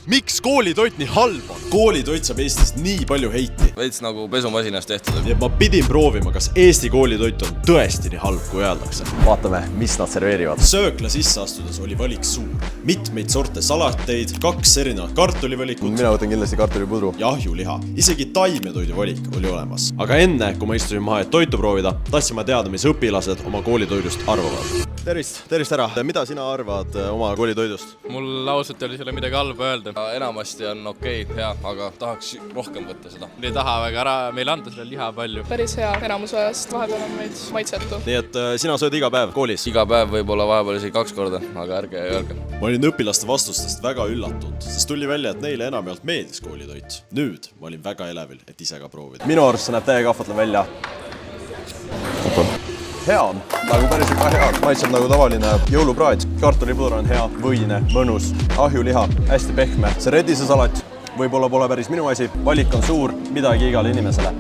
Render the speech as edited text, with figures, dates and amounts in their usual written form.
Miks koolitoit nii halb on? Koolitoit saab Eestis nii palju heiti. Veits nagu pesumasinas tehtud. Nii et ma pidin proovima, kas Eesti koolitoit on tõesti nii halb, kui öeldakse. Vaatame, mis nad serveerivad. Söökla sisse astudes oli valik suur. Mitmeid sorte salateid, 2 erinevat kartulivalikut. Mina võtan kindlasti kartulipudru. Ja ahjuliha. Isegi taimetoidu valik oli olemas. Aga enne, kui ma istusin maha, et toitu proovida, tahtsin ma teada, mis õpilased oma koolitoidust arvavad. Tervist ära. Mida sina arvad oma koolitoidust? Mul ausalt oli selle midagi halba öelda. Enamasti on okei, hea, aga tahaks rohkem võtta seda. Ei taha väga ära meile anda selle liha palju. Päris hea enamus ajast, vahepeal on meid maitsetu. Nii et sina sööd iga päev koolis? Iga päev võib-olla vahepeal isegi 2 korda, aga ärge öelge. Ma olin õpilaste vastustest väga üllatunud, sest tuli välja, et neile enamjaolt meeldis koolitoit. Nüüd ma olin väga elevil, et ise ka proovida. Minu arust see näeb täiega ahvatlev välja. Hea on, nagu päris väga hea. Maitseb nagu tavaline jõulupraad. Kartulipudur on hea, võine, mõnus, ahjuliha, hästi pehme. See redise salat võib-olla pole päris minu asi. Valik on suur, midagi igale inimesele.